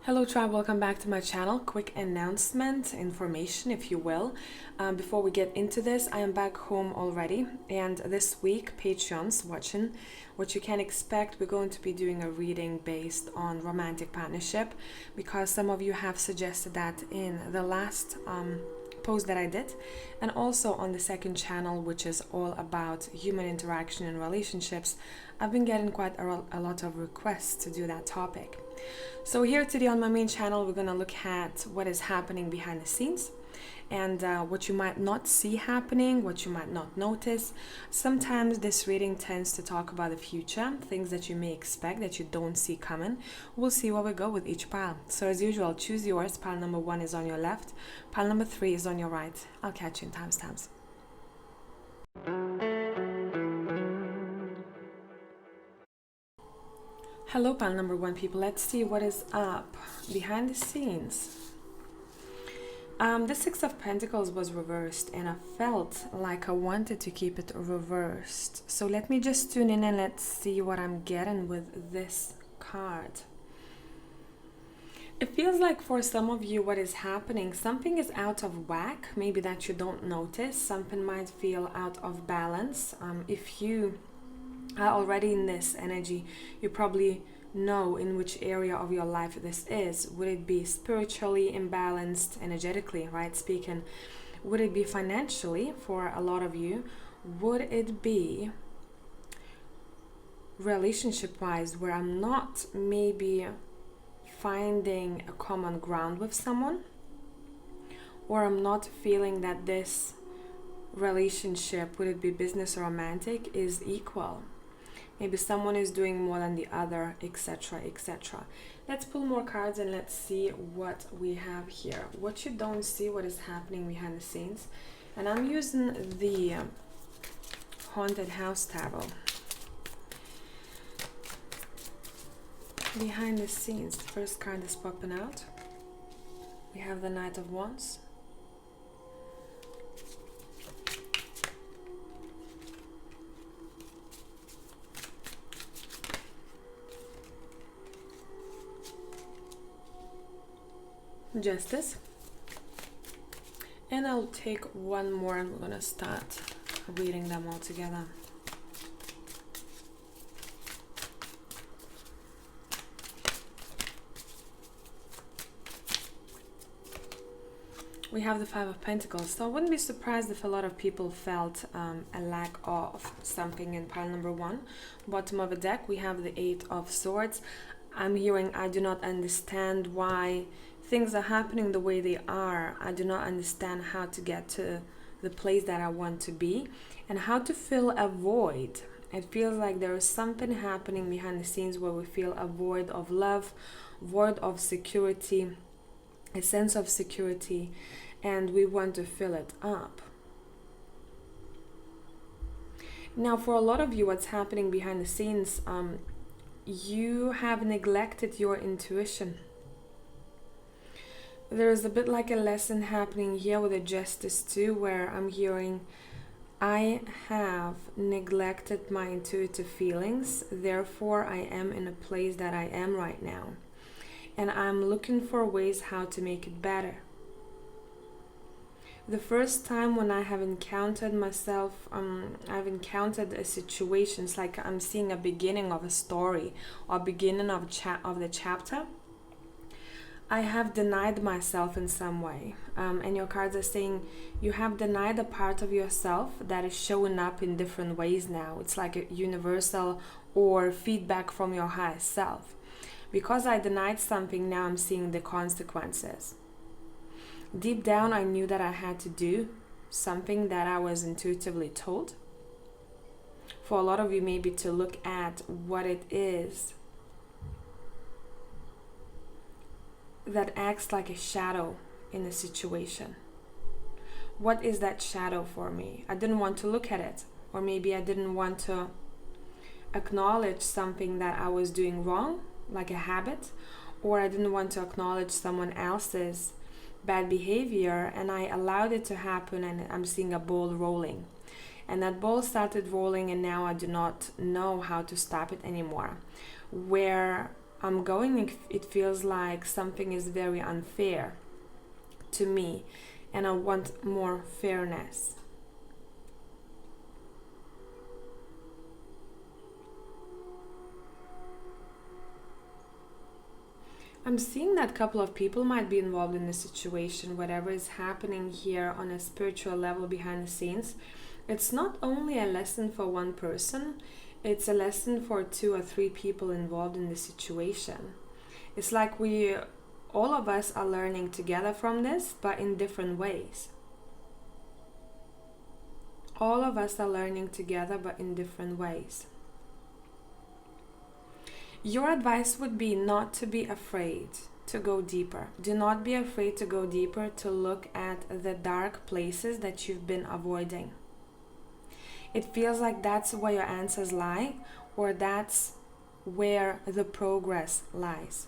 Hello tribe, welcome back to my channel. Quick announcement, information if you will. Before we get into this, I am back home already, and this week, Patreons watching, what you can expect, we're going to be doing a reading based on romantic partnership, because some of you have suggested that in the last post that I did, and also on the second channel, which is all about human interaction and relationships. I've been getting quite a lot of requests to do that topic. So here today on my main channel, we're going to look at what is happening behind the scenes, and what you might not see happening, what you might not notice. Sometimes this reading tends to talk about the future, things that you may expect that you don't see coming. We'll see where we go with each pile. So as usual, choose yours. Pile number 1 is on your left, pile number 3 is on your right. I'll catch you in timestamps. Hello pile number 1 people, let's see what is up behind the scenes. The Six of Pentacles was reversed, and I felt like I wanted to keep it reversed. So let me just tune in and let's see what I'm getting with this card. It feels like for some of you what is happening, something is out of whack, maybe that you don't notice. Something might feel out of balance. If you are already in this energy, you probably know in which area of your life this is. Would it be spiritually imbalanced, energetically, right speaking? Would it be financially for a lot of you? Would it be relationship wise, where I'm not maybe finding a common ground with someone, or I'm not feeling that this relationship, would it be business or romantic, is equal? Maybe someone is doing more than the other, etc., etc. Let's pull more cards and let's see what we have here. What you don't see, what is happening behind the scenes. And I'm using the Haunted House Tarot. Behind the scenes, the first card is popping out. We have the Knight of Wands. Justice. And I'll take one more and we're gonna start reading them all together. We have the Five of Pentacles. So I wouldn't be surprised if a lot of people felt a lack of something in pile number 1. Bottom of the deck, we have the Eight of Swords. I'm hearing, I do not understand why things are happening the way they are. I do not understand how to get to the place that I want to be and how to fill a void. It feels like there is something happening behind the scenes where we feel a void of love, void of security, a sense of security, and we want to fill it up. Now, for a lot of you, what's happening behind the scenes, you have neglected your intuition. There's a bit like a lesson happening here with the Justice too, where I'm hearing, I have neglected my intuitive feelings, therefore I am in a place that I am right now. And I'm looking for ways how to make it better. The first time when I have encountered myself, I've encountered a situation, it's like I'm seeing a beginning of a story or beginning of the chapter. I have denied myself in some way, and your cards are saying you have denied a part of yourself that is showing up in different ways now. It's like a universal or feedback from your higher self. Because I denied something, now I'm seeing the consequences. Deep down, I knew that I had to do something that I was intuitively told. For a lot of you, maybe to look at what it is that acts like a shadow in a situation. What is that shadow for me? I didn't want to look at it, or maybe I didn't want to acknowledge something that I was doing wrong, like a habit, or I didn't want to acknowledge someone else's bad behavior, and I allowed it to happen, and I'm seeing a ball rolling. And that ball started rolling, and now I do not know how to stop it anymore. Where I'm going if it feels like something is very unfair to me and I want more fairness. I'm seeing that a couple of people might be involved in this situation, whatever is happening here on a spiritual level behind the scenes. It's not only a lesson for one person, it's a lesson for 2 or 3 people involved in the situation. It's like all of us are learning together from this, but in different ways. All of us are learning together, but in different ways. Your advice would be not to be afraid to go deeper. Do not be afraid to go deeper, to look at the dark places that you've been avoiding. It feels like that's where your answers lie, or that's where the progress lies.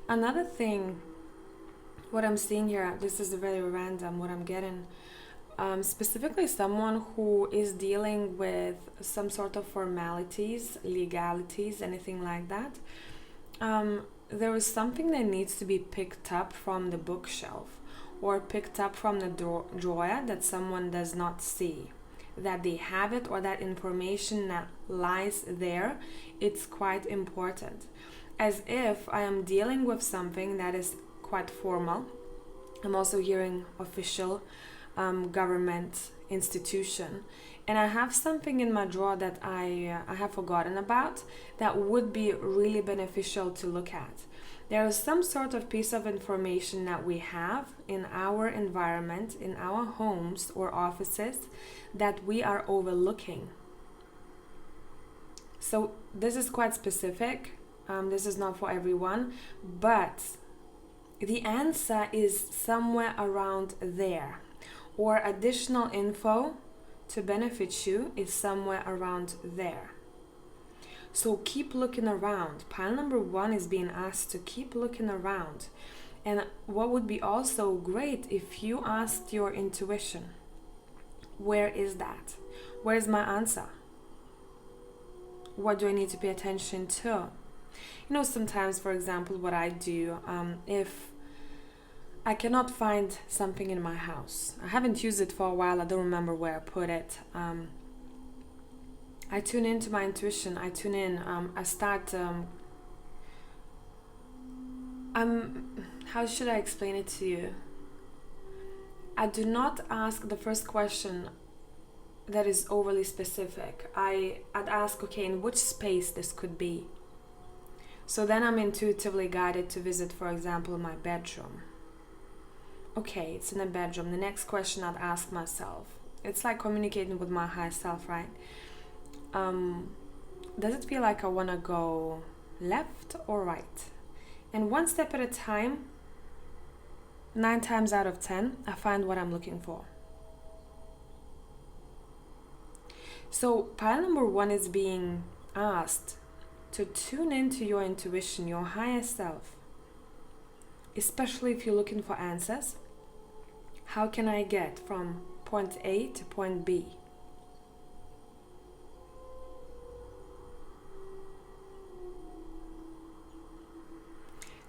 Another thing, what I'm seeing here, this is very random, what I'm getting. Specifically someone who is dealing with some sort of formalities, legalities, anything like that. There is something that needs to be picked up from the bookshelf or picked up from the drawer that someone does not see. That they have it, or that information that lies there, it's quite important. As if I am dealing with something that is quite formal. I'm also hearing official, government institution, and I have something in my drawer that I have forgotten about that would be really beneficial to look at. There is some sort of piece of information that we have in our environment, in our homes or offices, that we are overlooking. So this is quite specific. This is not for everyone, but the answer is somewhere around there, or additional info to benefit you is somewhere around there. So keep looking around. Pile number 1 is being asked to keep looking around. And what would be also great if you asked your intuition, where is that? Where is my answer? What do I need to pay attention to? You know, sometimes, for example, what I do, if I cannot find something in my house, I haven't used it for a while, I don't remember where I put it, I tune into my intuition, I start, how should I explain it to you? I do not ask the first question that is overly specific. I'd ask, okay, in which space this could be? So then I'm intuitively guided to visit, for example, my bedroom. Okay, it's in a bedroom. The next question I'd ask myself, it's like communicating with my higher self, right? Does it feel like I want to go left or right? And one step at a time, 9 times out of 10, I find what I'm looking for. So pile number 1 is being asked to tune into your intuition, your higher self, especially if you're looking for answers. How can I get from point A to point B?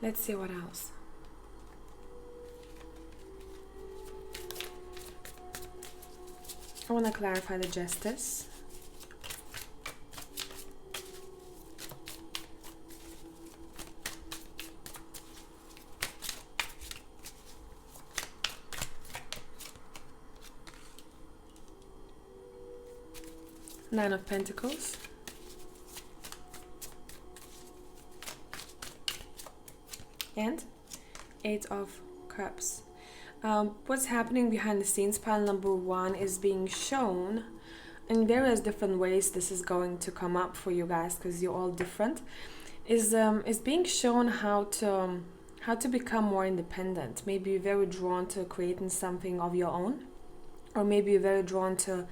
Let's see what else. I want to clarify the justice. Nine of Pentacles. And 8 of Cups. What's happening behind the scenes, pile number 1 is being shown in various different ways. This is going to come up for you guys because you're all different. Is being shown how to become more independent. Maybe you're very drawn to creating something of your own, or maybe you're very drawn to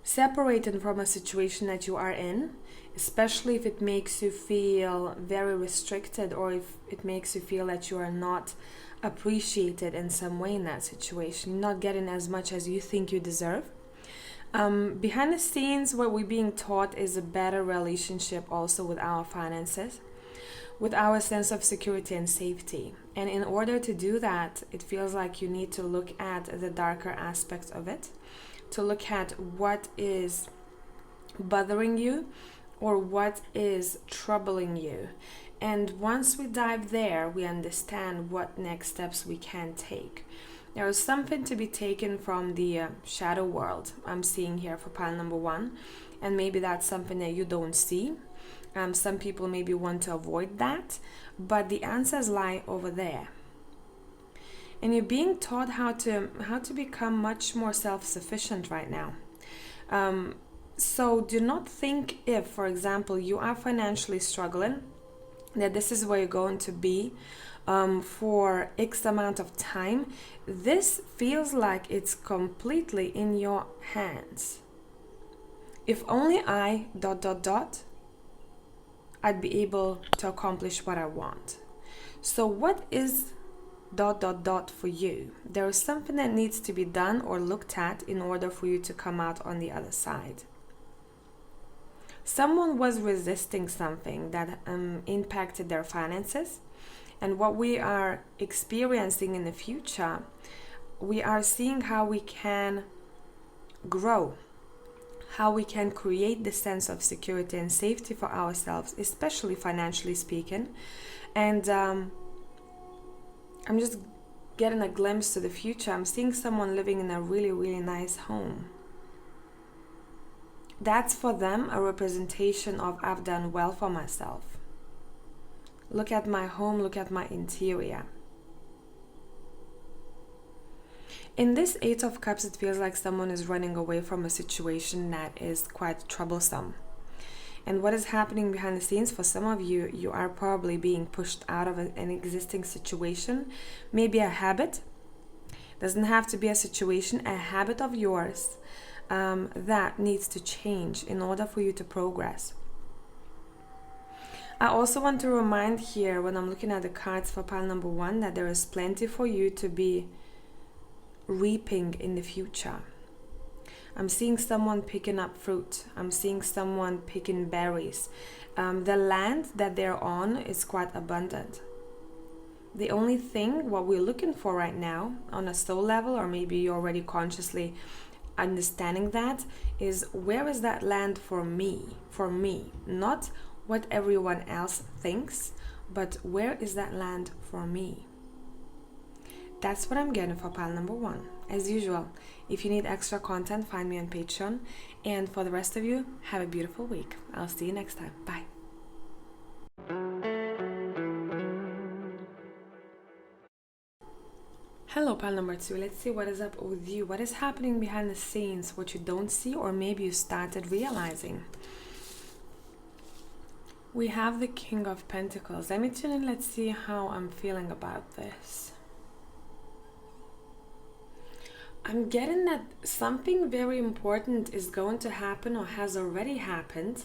separating from a situation that you are in, especially if it makes you feel very restricted, or if it makes you feel that you are not appreciated in some way in that situation, you're not getting as much as you think you deserve. Behind the scenes, what we're being taught is a better relationship also with our finances, with our sense of security and safety. And in order to do that, it feels like you need to look at the darker aspects of it, to look at what is bothering you or what is troubling you. And once we dive there, we understand what next steps we can take. There is something to be taken from the shadow world I'm seeing here for pile number 1, and maybe that's something that you don't see. Some people maybe want to avoid that, but the answers lie over there. And you're being taught how to become much more self-sufficient right now. So do not think, if, for example, you are financially struggling, that this is where you're going to be for X amount of time. This feels like it's completely in your hands. If only I ... I'd be able to accomplish what I want. So what is ... for you? There is something that needs to be done or looked at in order for you to come out on the other side. Someone was resisting something that impacted their finances, and what we are experiencing in the future, we are seeing how we can grow, how we can create the sense of security and safety for ourselves, especially financially speaking. And I'm just getting a glimpse to the future. I'm seeing someone living in a really, really nice home. That's for them a representation of, I've done well for myself. Look at my home, look at my interior. In this Eight of Cups, it feels like someone is running away from a situation that is quite troublesome. And what is happening behind the scenes, for some of you, you are probably being pushed out of an existing situation, maybe a habit. Doesn't have to be a situation, a habit of yours that needs to change in order for you to progress. I also want to remind here, when I'm looking at the cards for pile number 1, that there is plenty for you to be reaping in the future. I'm seeing someone picking up fruit. I'm seeing someone picking berries. The land that they're on is quite abundant. The only thing, what we're looking for right now on a soul level, or maybe you're already consciously understanding that, is where is that land for me? For me, not what everyone else thinks, but where is that land for me? That's what I'm getting for pile number 1. As usual, if you need extra content, find me on Patreon. And for the rest of you, have a beautiful week. I'll see you next time. Bye. Hello, pile number 2. Let's see what is up with you. What is happening behind the scenes, what you don't see, or maybe you started realizing. We have the King of Pentacles. Let me tune in. Let's see how I'm feeling about this. I'm getting that something very important is going to happen or has already happened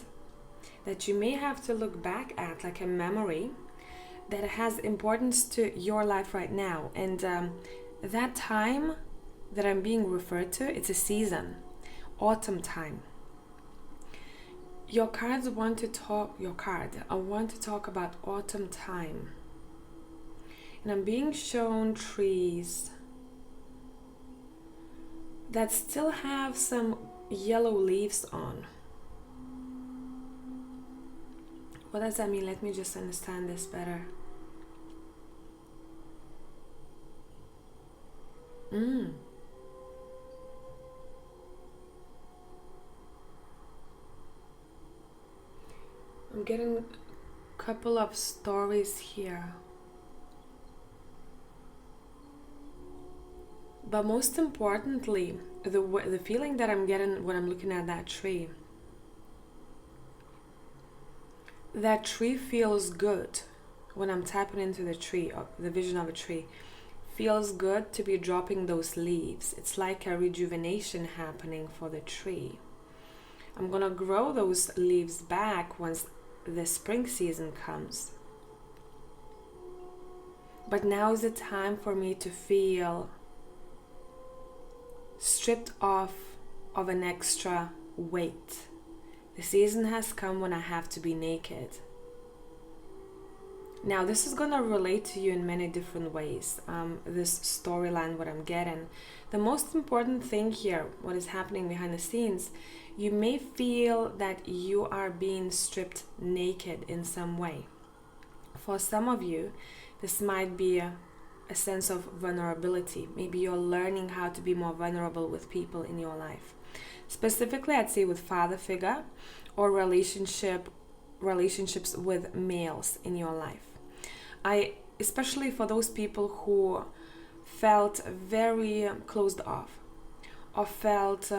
that you may have to look back at, like a memory that has importance to your life right now. And that time that I'm being referred to, it's a season, autumn time. Your cards want to talk, I want to talk about autumn time. And I'm being shown trees that still have some yellow leaves on. What does that mean? Let me just understand this better. I'm getting a couple of stories here. But most importantly, the feeling that I'm getting when I'm looking at that tree feels good when I'm tapping into the tree, or the vision of a tree. Feels good to be dropping those leaves. It's like a rejuvenation happening for the tree. I'm gonna grow those leaves back once the spring season comes. But now is the time for me to feel stripped off of an extra weight. The season has come when I have to be naked. Now, this is going to relate to you in many different ways, this storyline, what I'm getting. The most important thing here, what is happening behind the scenes, you may feel that you are being stripped naked in some way. For some of you, this might be a sense of vulnerability. Maybe you're learning how to be more vulnerable with people in your life. Specifically, I'd say with father figure or relationships with males in your life. Especially for those people who felt very closed off or felt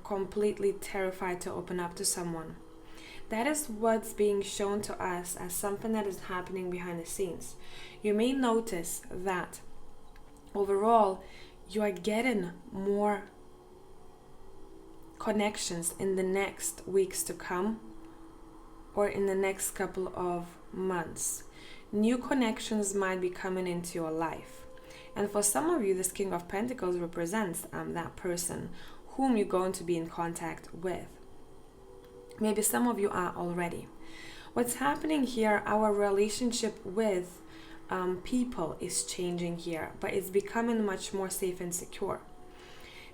completely terrified to open up to someone. That is what's being shown to us as something that is happening behind the scenes. You may notice that overall you are getting more connections in the next weeks to come or in the next couple of months. New connections might be coming into your life. And for some of you, this King of Pentacles represents that person whom you're going to be in contact with. Maybe some of you are already. What's happening here, our relationship with people is changing here, but it's becoming much more safe and secure.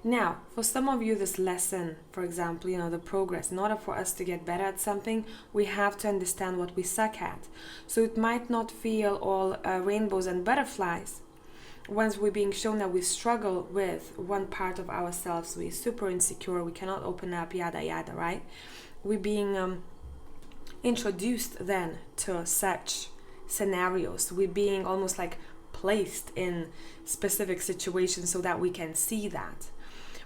Now, for some of you, this lesson, for example, the progress, in order for us to get better at something, we have to understand what we suck at. So it might not feel all rainbows and butterflies. Once we're being shown that we struggle with one part of ourselves, we're super insecure, we cannot open up, yada, yada, right? We're being introduced then to such scenarios. We're being almost like placed in specific situations so that we can see that.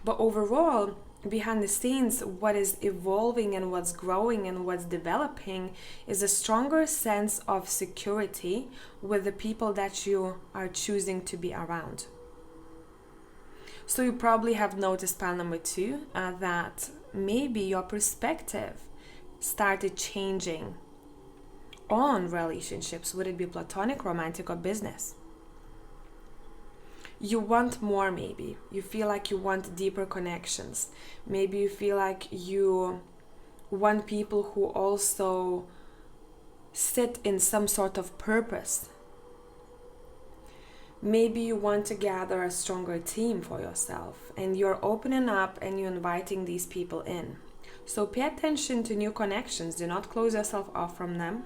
But overall, behind the scenes, what is evolving and what's growing and what's developing is a stronger sense of security with the people that you are choosing to be around. So you probably have noticed, pile number 2, that maybe your perspective started changing on relationships. Would it be platonic, romantic, or business? You want more, maybe. You feel like you want deeper connections. Maybe you feel like you want people who also sit in some sort of purpose. Maybe you want to gather a stronger team for yourself and you're opening up and you're inviting these people in. So pay attention to new connections. Do not close yourself off from them.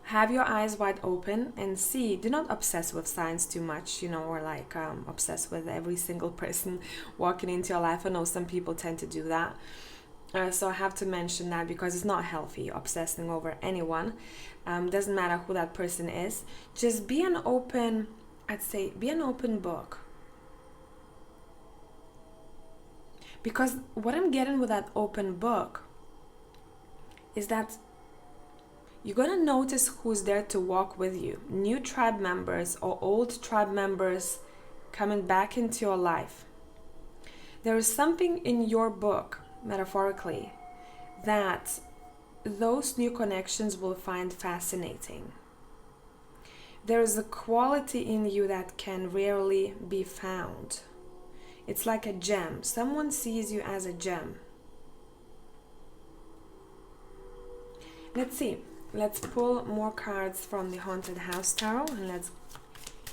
Have your eyes wide open and see. Do not obsess with signs too much, or like obsess with every single person walking into your life. I know some people tend to do that. So I have to mention that because it's not healthy, obsessing over anyone. Doesn't matter who that person is. Just be an open book. Because what I'm getting with that open book is that you're going to notice who's there to walk with you. New tribe members or old tribe members coming back into your life. There is something in your book, metaphorically, that those new connections will find fascinating. There is a quality in you that can rarely be found. It's like a gem. Someone sees you as a gem. Let's see. Let's pull more cards from the Haunted House Tarot and let's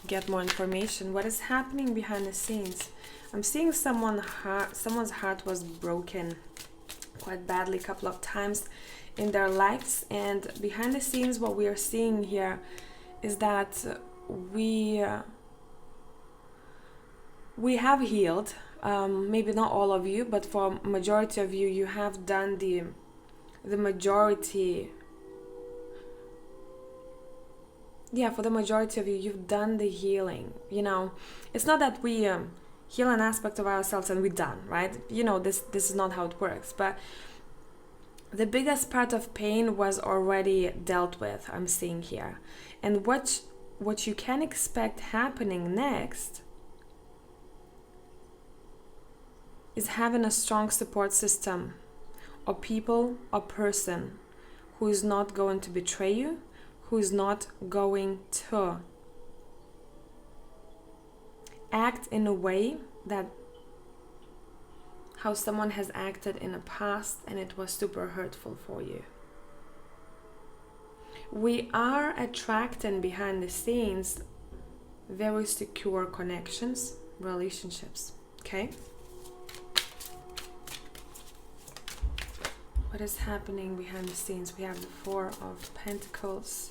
get more information. What is happening behind the scenes? I'm seeing someone's heart was broken quite badly a couple of times in their lives, and behind the scenes what we are seeing here is that we have healed. Maybe not all of you, but for majority of you, you have done the majority. Yeah, for the majority of you, you've done the healing. It's not that we heal an aspect of ourselves and we're done, right? This is not how it works. But the biggest part of pain was already dealt with, I'm seeing here. And what you can expect happening next is having a strong support system or people or person who is not going to betray you, who is not going to act in a way that how someone has acted in the past and it was super hurtful for you. We are attracting behind the scenes very secure connections, relationships, okay? What is happening behind the scenes? We have the Four of Pentacles.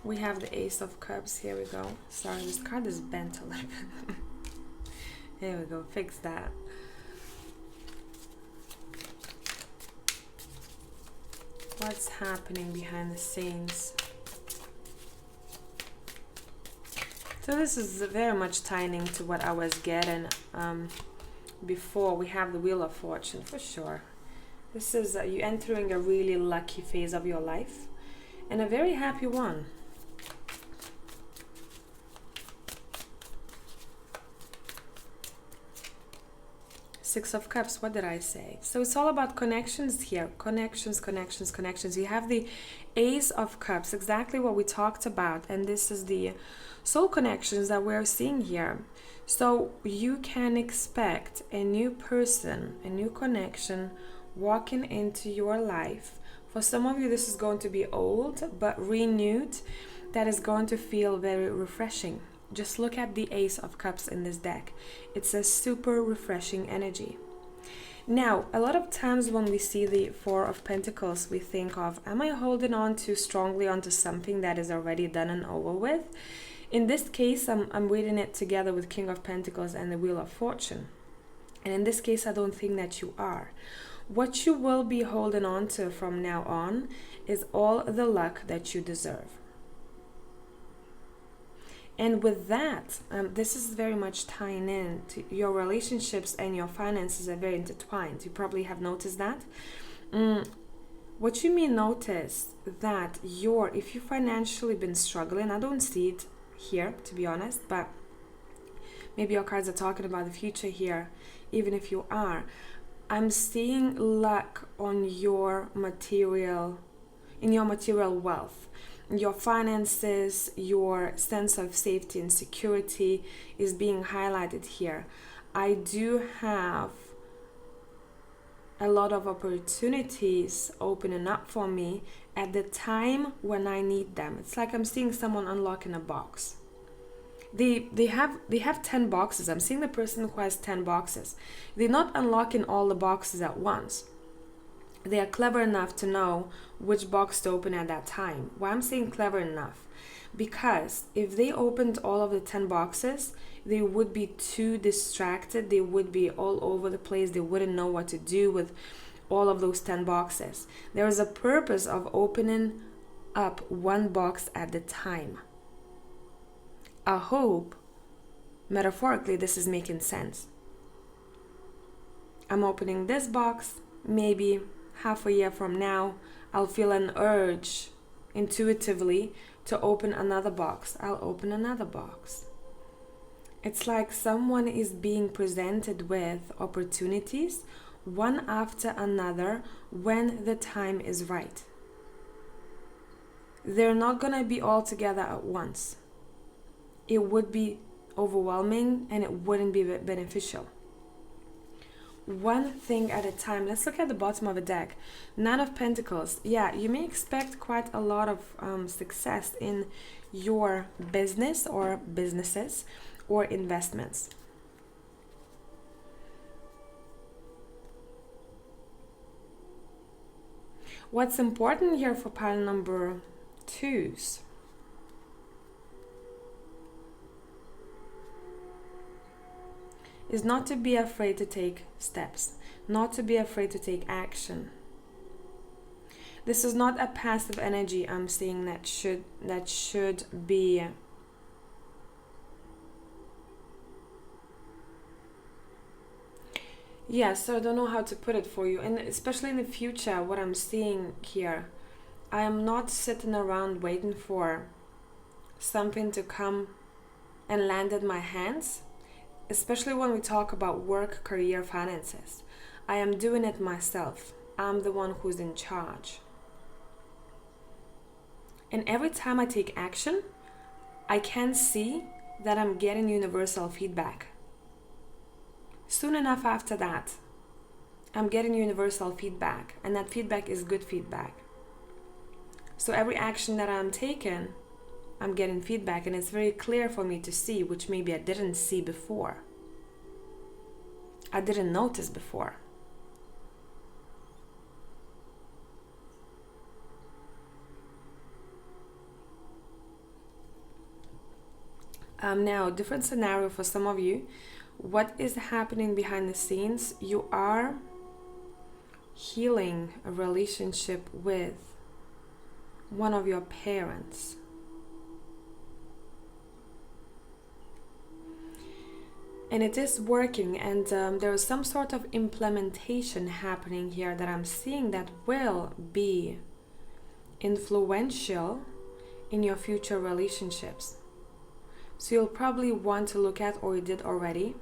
We have the Ace of Cups. Here we go. Sorry, this card is bent a little bit. Here we go. Fix that. What's happening behind the scenes? So this is very much tying into what I was getting before. We have the Wheel of Fortune for sure. This is you entering a really lucky phase of your life and a very happy one. Six of Cups, what did I say? So it's all about connections here. Connections, connections, connections. You have the Ace of Cups, exactly what we talked about. And this is the soul connections that we're seeing here. So you can expect a new person, a new connection walking into your life. For some of you, this is going to be old, but renewed. That is going to feel very refreshing. Just look at the Ace of Cups in this deck. It's a super refreshing energy. Now, a lot of times when we see the Four of Pentacles, we think of, am I holding on too strongly onto something that is already done and over with? In this case, I'm reading it together with King of Pentacles and the Wheel of Fortune. And in this case, I don't think that you are. What you will be holding on to from now on is all the luck that you deserve. And with that, this is very much tying in to your relationships, and your finances are very intertwined. You probably have noticed that. What you may notice that if you've financially been struggling, I don't see it here, to be honest, but maybe your cards are talking about the future here. Even if you are, I'm seeing luck on your material, in your material wealth. Your finances, your sense of safety and security is being highlighted here. I do have a lot of opportunities opening up for me at the time when I need them. It's like I'm seeing someone unlocking a box. They have 10 boxes. I'm seeing the person who has 10 boxes. They're not unlocking all the boxes at once. They are clever enough to know which box to open at that time. Why I'm saying clever enough? Because if they opened all of the 10 boxes, they would be too distracted. They would be all over the place. They wouldn't know what to do with all of those 10 boxes. There is a purpose of opening up one box at a time. I hope, metaphorically, this is making sense. I'm opening this box, maybe half a year from now, I'll feel an urge intuitively to open another box. I'll open another box. It's like someone is being presented with opportunities one after another when the time is right. They're not going to be all together at once. It would be overwhelming and it wouldn't be beneficial. One thing at a time. Let's look at the bottom of the deck. Nine of Pentacles. Yeah, you may expect quite a lot of success in your business or businesses or investments. What's important here for pile number 2s? Is not to be afraid to take steps, not to be afraid to take action. This is not a passive energy I'm seeing that should be so I don't know how to put it for you, and especially in the future, what I'm seeing here, I am not sitting around waiting for something to come and land in my hands, especially when we talk about work, career, finances. I am doing it myself. I'm the one who's in charge. And every time I take action, I can see that I'm getting universal feedback. Soon enough after that, I'm getting universal feedback, and that feedback is good feedback. So every action that I'm taking, I'm getting feedback, and it's very clear for me to see, which maybe I didn't see before. I didn't notice before. Now, different scenario for some of you. What is happening behind the scenes? You are healing a relationship with one of your parents. And it is working, and there is some sort of implementation happening here that I'm seeing that will be influential in your future relationships. So you'll probably want to look at, or you did already,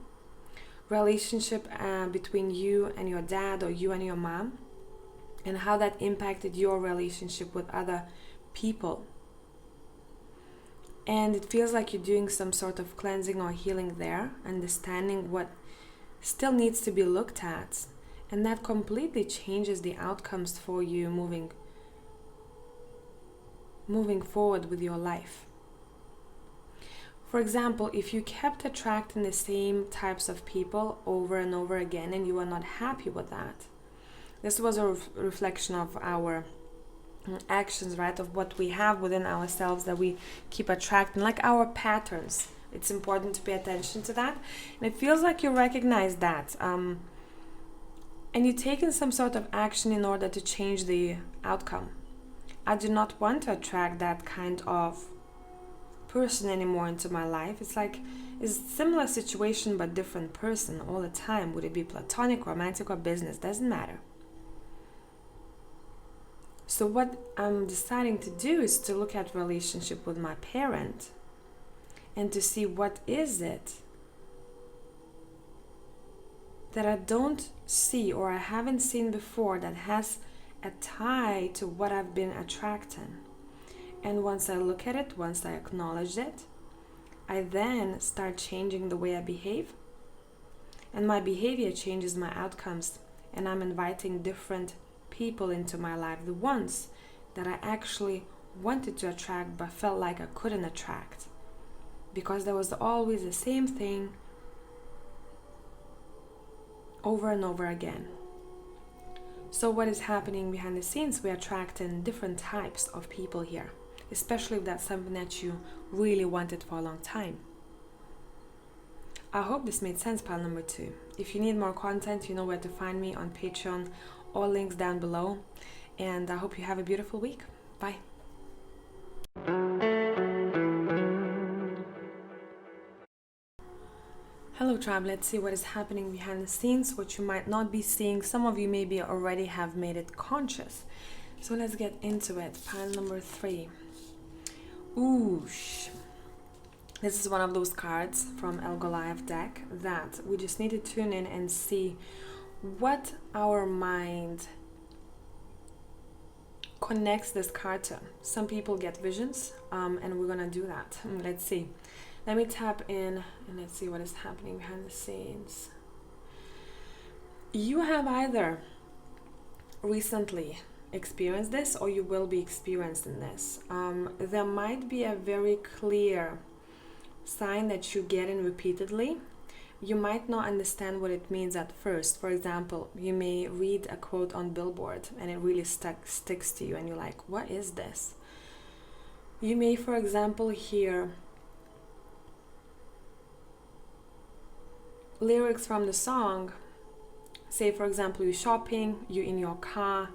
relationship between you and your dad or you and your mom, and how that impacted your relationship with other people. And it feels like you're doing some sort of cleansing or healing there, understanding what still needs to be looked at, and that completely changes the outcomes for you moving forward with your life. For example, if you kept attracting the same types of people over and over again and you are not happy with that, this was a reflection of our actions, right? Of what we have within ourselves that we keep attracting, like our patterns. It's important to pay attention to that. And it feels like you recognize that. And you're taking some sort of action in order to change the outcome. I do not want to attract that kind of person anymore into my life. It's like it's a similar situation but different person all the time. Would it be platonic, romantic, or business? Doesn't matter. So what I'm deciding to do is to look at relationship with my parent and to see what is it that I don't see or I haven't seen before that has a tie to what I've been attracting. And once I look at it, once I acknowledge it, I then start changing the way I behave. And my behavior changes my outcomes. And I'm inviting different people into my life. The ones that I actually wanted to attract but felt like I couldn't attract. Because there was always the same thing over and over again. So what is happening behind the scenes? We're attracting different types of people here. Especially if that's something that you really wanted for a long time. I hope this made sense, pile number 2. If you need more content, you know where to find me on Patreon. All links down below. And I hope you have a beautiful week. Bye. Hello tribe, let's see what is happening behind the scenes, what you might not be seeing. Some of you maybe already have made it conscious. So let's get into it. Pile number 3. Oosh. This is one of those cards from El Goliath deck that we just need to tune in and see what our mind connects this card to. Some people get visions, and we're gonna do that. Let's see. Let me tap in and let's see what is happening behind the scenes. You have either recently experienced this or you will be experiencing this. There might be a very clear sign that you're getting repeatedly. You might not understand what it means at first. For example, you may read a quote on billboard and it really sticks to you and you're like, what is this? You may, for example, hear lyrics from the song. Say, for example, you're shopping, you're in your car.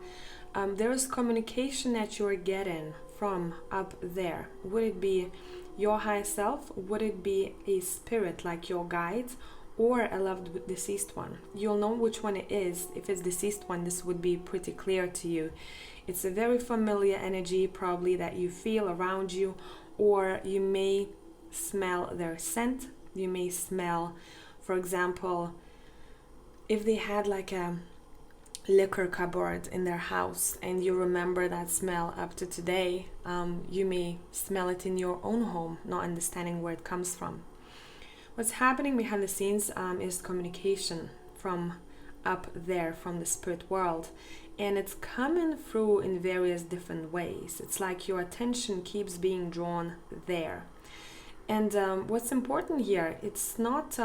There is communication that you're getting from up there. Would it be your higher self? Would it be a spirit like your guide or a loved deceased one? You'll know which one it is. If it's deceased one, this would be pretty clear to you. It's a very familiar energy probably that you feel around you, or you may smell their scent. You may smell, for example, if they had like a liquor cupboard in their house and you remember that smell up to today, you may smell it in your own home, not understanding where it comes from. What's happening behind the scenes is communication from up there, from the spirit world, and it's coming through in various different ways. It's like your attention keeps being drawn there. And what's important here, it's not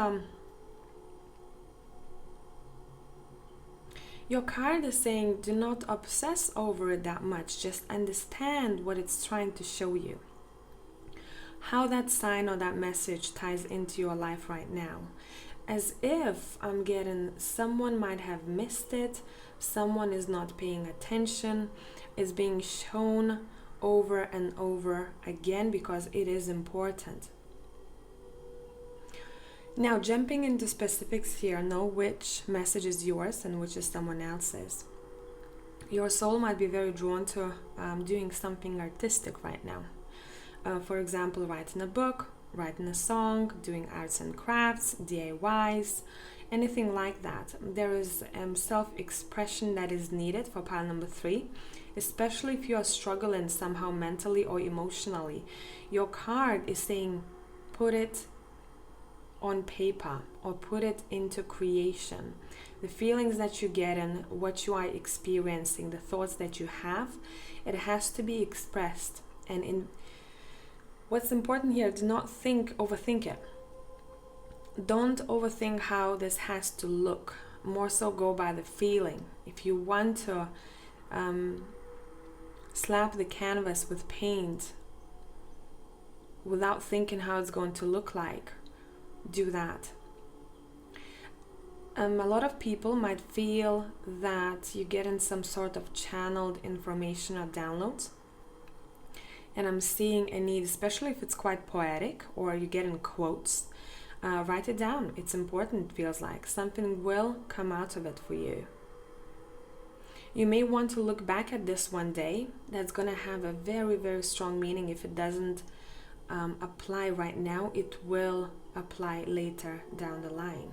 your card is saying do not obsess over it that much, just understand what it's trying to show you, how that sign or that message ties into your life right now. As if I'm getting someone might have missed it, someone is not paying attention, is being shown over and over again because it is important. Now, jumping into specifics here, know which message is yours and which is someone else's. Your soul might be very drawn to doing something artistic right now. For example, writing a book, writing a song, doing arts and crafts, DIYs, anything like that. There is self-expression that is needed for pile number 3, especially if you are struggling somehow mentally or emotionally. Your card is saying put it on paper or put it into creation. The feelings that you get and what you are experiencing, the thoughts that you have, it has to be expressed. And in what's important here, do not overthink it. Don't overthink how this has to look. More so go by the feeling. If you want to slap the canvas with paint without thinking how it's going to look like, do that. A lot of people might feel that you get in some sort of channeled information or downloads. And I'm seeing a need, especially if it's quite poetic or you get in quotes, write it down. It's important, it feels like. Something will come out of it for you. You may want to look back at this one day. That's going to have a very, very strong meaning. If it doesn't apply right now, it will apply later down the line.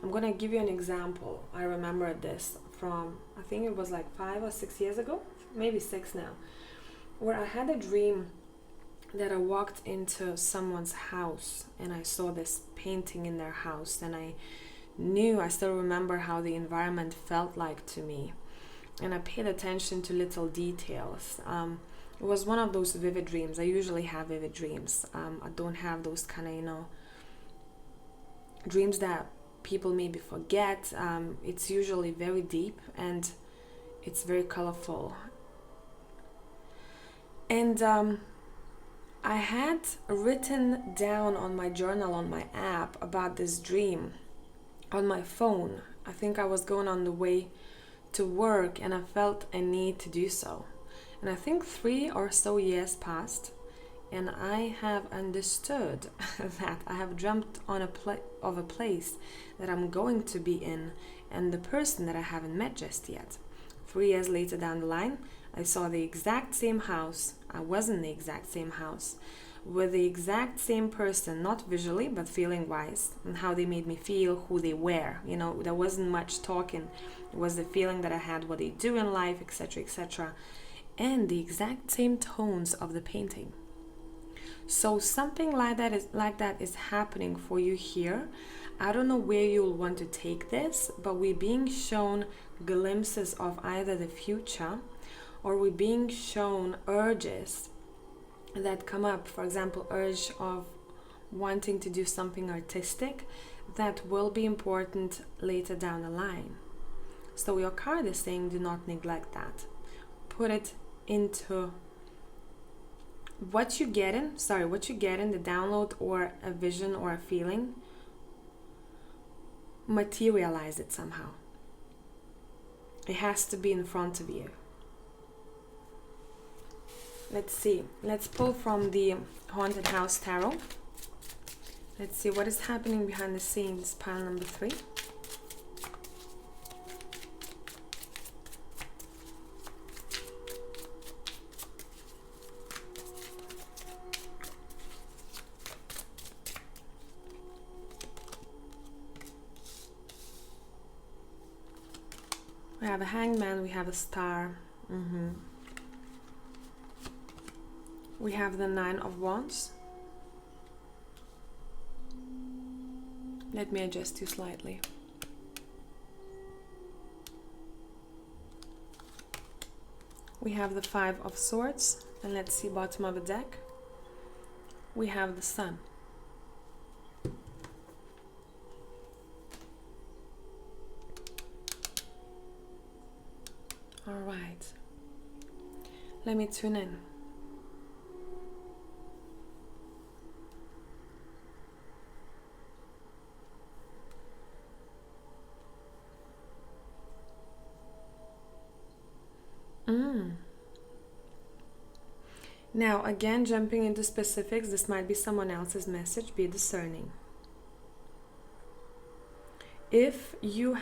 I'm going to give you an example. I remember this from, I think it was like 5 or 6 years ago, maybe 6 now, where I had a dream that I walked into someone's house and I saw this painting in their house, and I still remember how the environment felt like to me, and I paid attention to little details. It was one of those vivid dreams. I usually have vivid dreams. I don't have those kind of, dreams that people maybe forget. It's usually very deep and it's very colorful. And I had written down on my journal, on my app, about this dream on my phone. I think I was going on the way to work and I felt a need to do so. And I think 3 or so years passed, and I have understood that I have dreamt on of a place that I'm going to be in, and the person that I haven't met just yet. 3 years later down the line, I saw the exact same house. I was in the exact same house with the exact same person, not visually, but feeling-wise, and how they made me feel, who they were. There wasn't much talking. It was the feeling that I had, what they do in life, etc., etc., and the exact same tones of the painting. So something like that is happening for you here. I don't know where you'll want to take this, but we're being shown glimpses of either the future, or we're being shown urges that come up. For example, urge of wanting to do something artistic that will be important later down the line. So your card is saying do not neglect that. Put it into what you get in, the download or a vision or a feeling, materialize it somehow. It has to be in front of you. Let's see. Let's pull from the Haunted House Tarot. Let's see what is happening behind the scenes, pile number 3. We have a hangman, we have a star. We have the 9 of Wands. Let me adjust you slightly. We have the 5 of Swords, and let's see bottom of the deck. We have the Sun. All right. Let me tune in. Now, again, jumping into specifics, this might be someone else's message. Be discerning. If you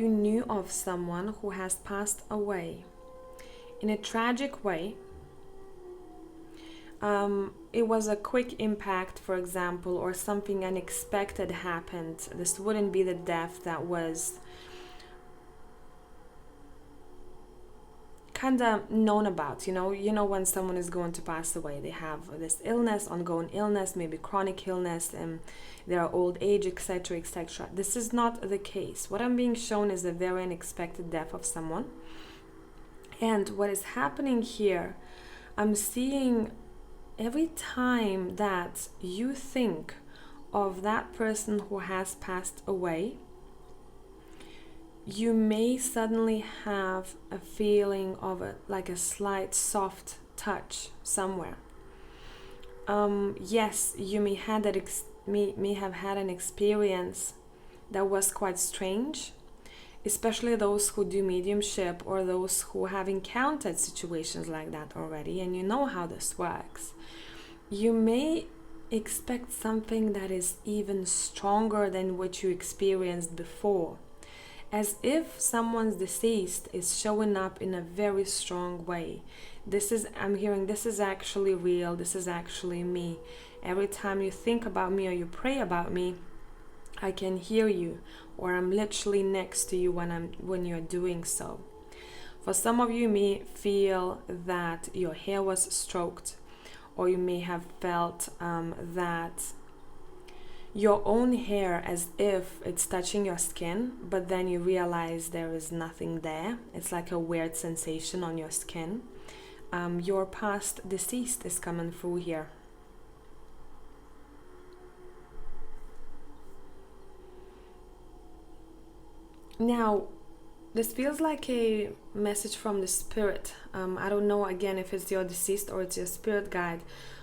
knew of someone who has passed away in a tragic way, it was a quick impact, for example, or something unexpected happened, this wouldn't be the death that was kind of known about. You know when someone is going to pass away, they have this illness, ongoing illness, maybe chronic illness, and their old age, etc., etc. This is not the case. What I'm being shown is a very unexpected death of someone. And what is happening here, I'm seeing every time that you think of that person who has passed away, you may suddenly have a feeling of like a slight soft touch somewhere. Yes, you may have had an experience that was quite strange, especially those who do mediumship or those who have encountered situations like that already, and you know how this works. You may expect something that is even stronger than what you experienced before. As if someone's deceased is showing up in a very strong way. I'm hearing this is actually real, this is actually me. Every time you think about me or you pray about me, I can hear you, or I'm literally next to you when you're doing so. For some of you may feel that your hair was stroked, or you may have felt that your own hair, as if it's touching your skin, but then you realize there is nothing there. It's like a weird sensation on your skin. Your past deceased is coming through here. Now, this feels like a message from the spirit. I don't know, again, if it's your deceased or it's your spirit guide.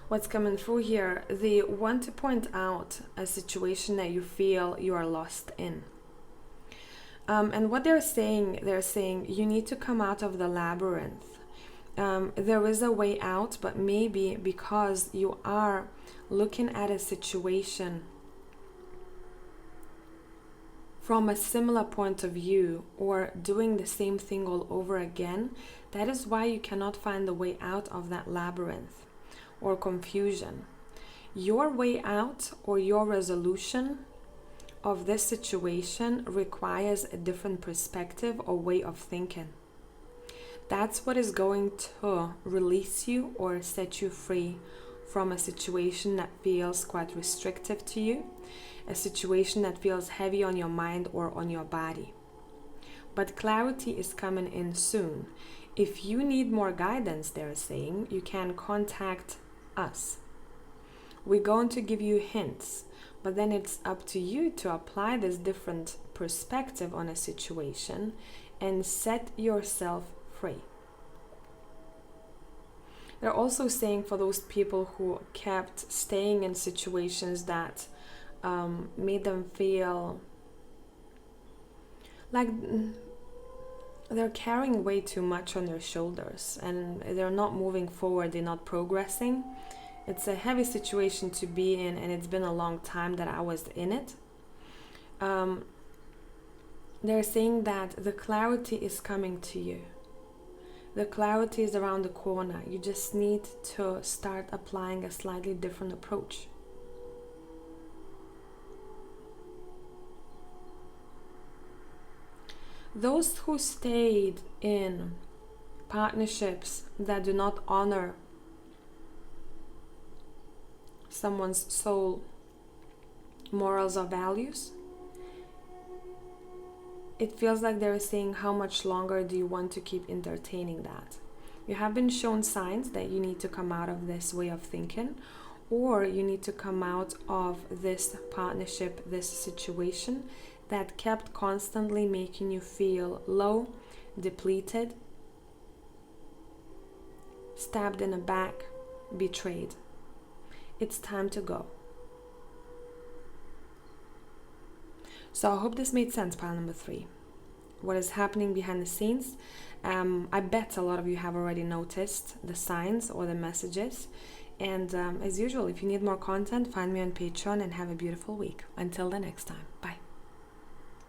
What's coming through here, they want to point out a situation that you feel you are lost in. And what they're saying you need to come out of the labyrinth. There is a way out, but maybe because you are looking at a situation from a similar point of view or doing the same thing all over again, that is why you cannot find the way out of that labyrinth or confusion. Your way out or your resolution of this situation requires a different perspective or way of thinking. That's what is going to release you or set you free from a situation that feels quite restrictive to you, a situation that feels heavy on your mind or on your body. But clarity is coming in soon. If you need more guidance, they're saying, you can contact us. We're going to give you hints, but then it's up to you to apply this different perspective on a situation and set yourself free. They're also saying for those people who kept staying in situations that made them feel like they're carrying way too much on their shoulders and they're not moving forward, they're not progressing. It's a heavy situation to be in, and it's been a long time that I was in it. They're saying that the clarity is coming to you. The clarity is around the corner. You just need to start applying a slightly different approach. Those who stayed in partnerships that do not honor someone's soul morals or values, it feels like they're saying, how much longer do you want to keep entertaining that? You have been shown signs that you need to come out of this way of thinking, or you need to come out of this partnership, this situation that kept constantly making you feel low, depleted, stabbed in the back, betrayed. It's time to go. So I hope this made sense, pile number 3. What is happening behind the scenes? I bet a lot of you have already noticed the signs or the messages. And as usual, if you need more content, find me on Patreon, and have a beautiful week. Until the next time. Bye.